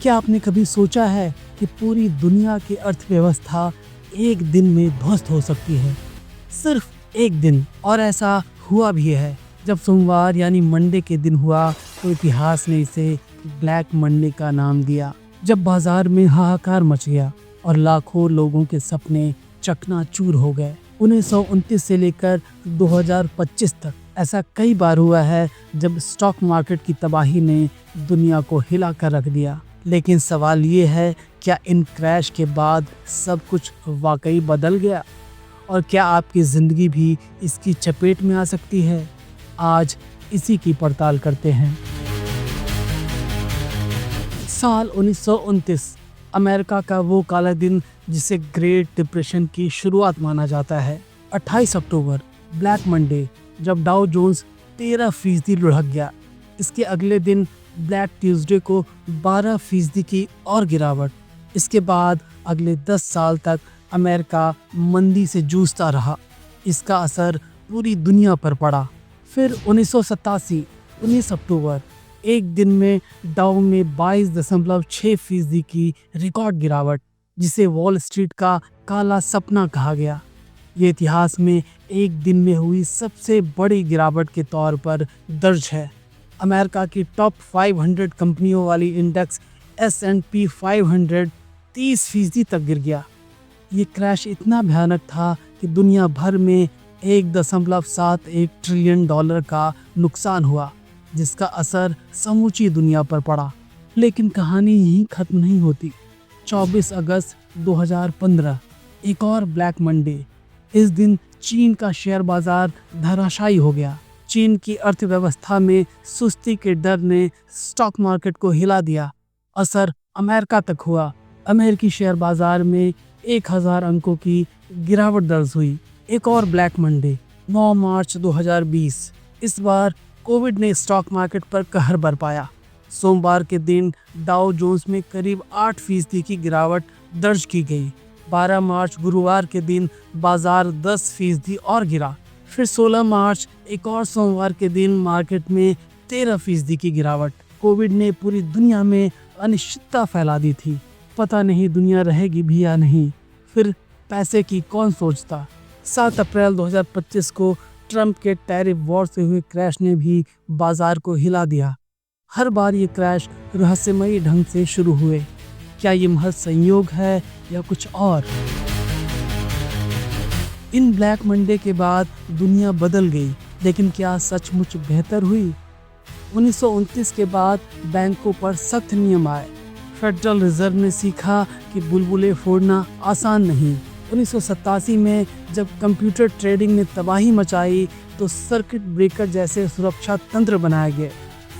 क्या आपने कभी सोचा है कि पूरी दुनिया की अर्थव्यवस्था एक दिन में ध्वस्त हो सकती है? सिर्फ एक दिन। और ऐसा हुआ भी है। जब सोमवार यानी मंडे के दिन हुआ तो इतिहास ने इसे ब्लैक मंडे का नाम दिया। जब बाजार में हाहाकार मच गया और लाखों लोगों के सपने चकनाचूर हो गए। 1929 से लेकर 2025 तक ऐसा कई बार हुआ है जब स्टॉक मार्केट की तबाही ने दुनिया को हिला कर रख दिया। लेकिन सवाल ये है, क्या इन क्रैश के बाद सब कुछ वाकई बदल गया? और क्या आपकी ज़िंदगी भी इसकी चपेट में आ सकती है? आज इसी की पड़ताल करते हैं। साल 1929 अमेरिका का वो काला दिन जिसे ग्रेट डिप्रेशन की शुरुआत माना जाता है। 28 अक्टूबर ब्लैक मंडे, जब डाउ जोन्स 13% लुढ़क गया। इसके अगले दिन ब्लैक ट्यूसडे को 12% की और गिरावट। इसके बाद अगले 10 साल तक अमेरिका मंदी से जूझता रहा। इसका असर पूरी दुनिया पर पड़ा। फिर 1987 19 अक्टूबर, एक दिन में डाउ में 22.6% की रिकॉर्ड गिरावट, जिसे वॉल स्ट्रीट का काला सपना कहा गया। ये इतिहास में एक दिन में हुई सबसे बड़ी गिरावट के तौर पर दर्ज है। अमेरिका की टॉप 500 कंपनियों वाली इंडेक्स S&P 500 30% तक गिर गया। ये क्रैश इतना भयानक था कि दुनिया भर में $1.71 ट्रिलियन का नुकसान हुआ, जिसका असर समूची दुनिया पर पड़ा। लेकिन कहानी यहीं खत्म नहीं होती। 24 अगस्त 2015 एक और ब्लैक मंडे। इस दिन चीन का शेयर बाजार धराशायी हो गया। चीन की अर्थव्यवस्था में सुस्ती के डर ने स्टॉक मार्केट को हिला दिया। असर अमेरिका तक हुआ। अमेरिकी शेयर बाजार में 1000 अंकों की गिरावट दर्ज हुई। एक और ब्लैक मंडे 9 मार्च 2020। इस बार कोविड ने स्टॉक मार्केट पर कहर बरपाया। सोमवार के दिन डाउ जोन्स में करीब 8% की गिरावट दर्ज की गई। 12 मार्च गुरुवार के दिन बाजार 10% और गिरा। फिर 16 मार्च एक और सोमवार के दिन मार्केट में 13% की गिरावट। कोविड ने पूरी दुनिया में अनिश्चितता फैला दी थी। पता नहीं दुनिया रहेगी भी या नहीं। फिर पैसे की कौन सोचता। 7 अप्रैल 2025 को ट्रंप के टैरिफ वॉर से हुए क्रैश ने भी बाजार को हिला दिया। हर बार ये क्रैश रहस्यमयी ढंग से शुरू हुए। क्या ये महज संयोग है या कुछ और? इन ब्लैक मंडे के बाद दुनिया बदल गई, लेकिन क्या सचमुच बेहतर हुई? 1929 के बाद बैंकों पर सख्त नियम आए। फेडरल रिजर्व ने सीखा कि बुलबुले फोड़ना आसान नहीं। 1987 में जब कंप्यूटर ट्रेडिंग ने तबाही मचाई तो सर्किट ब्रेकर जैसे सुरक्षा तंत्र बनाए गए।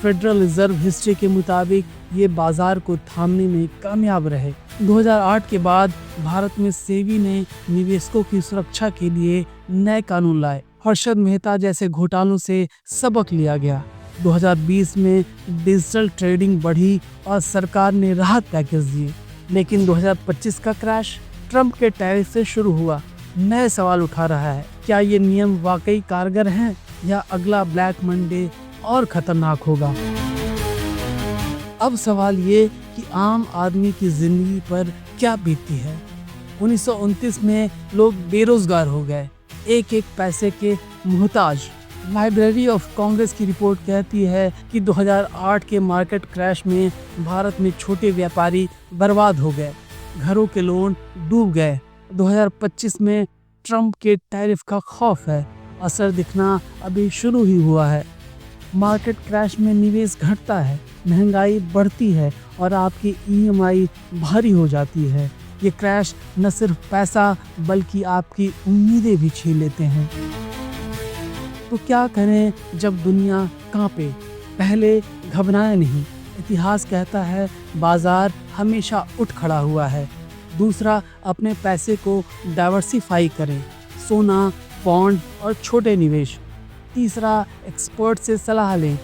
फेडरल रिजर्व हिस्ट्री के मुताबिक ये बाजार को थामने में कामयाब रहे। 2008 के बाद भारत में सेबी ने निवेशकों की सुरक्षा के लिए नए कानून लाए। हर्षद मेहता जैसे घोटालों से सबक लिया गया। 2020 में डिजिटल ट्रेडिंग बढ़ी और सरकार ने राहत पैकेज दिए। लेकिन 2025 का क्रैश ट्रंप के टैरिफ से शुरू हुआ नए सवाल उठा रहा है। क्या ये नियम वाकई कारगर हैं या अगला ब्लैक मंडे और खतरनाक होगा? अब सवाल ये कि आम आदमी की जिंदगी पर क्या बीतती है। 1929 में लोग बेरोजगार हो गए, एक एक पैसे के मोहताज। लाइब्रेरी ऑफ कांग्रेस की रिपोर्ट कहती है कि 2008 के मार्केट क्रैश में भारत में छोटे व्यापारी बर्बाद हो गए, घरों के लोन डूब गए। 2025 में ट्रंप के टैरिफ का खौफ है, असर दिखना अभी शुरू ही हुआ है। मार्केट क्रैश में निवेश घटता है, महंगाई बढ़ती है और आपकी EMI भारी हो जाती है। ये क्रैश न सिर्फ पैसा बल्कि आपकी उम्मीदें भी छीन लेते हैं। तो क्या करें जब दुनिया कांपे? पहले घबराएं नहीं। इतिहास कहता है बाजार हमेशा उठ खड़ा हुआ है। दूसरा, अपने पैसे को डाइवर्सिफाई करें, सोना, बॉन्ड और छोटे निवेश। तीसरा, एक्सपर्ट से सलाह लें,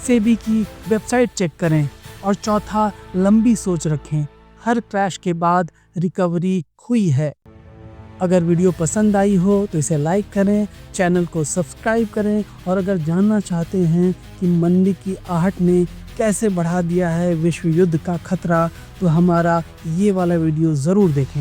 सेबी की वेबसाइट चेक करें। और चौथा, लंबी सोच रखें। हर क्रैश के बाद रिकवरी हुई है। अगर वीडियो पसंद आई हो तो इसे लाइक करें, चैनल को सब्सक्राइब करें और अगर जानना चाहते हैं कि मंदी की आहट ने कैसे बढ़ा दिया है विश्व युद्ध का खतरा तो हमारा ये वाला वीडियो ज़रूर देखें।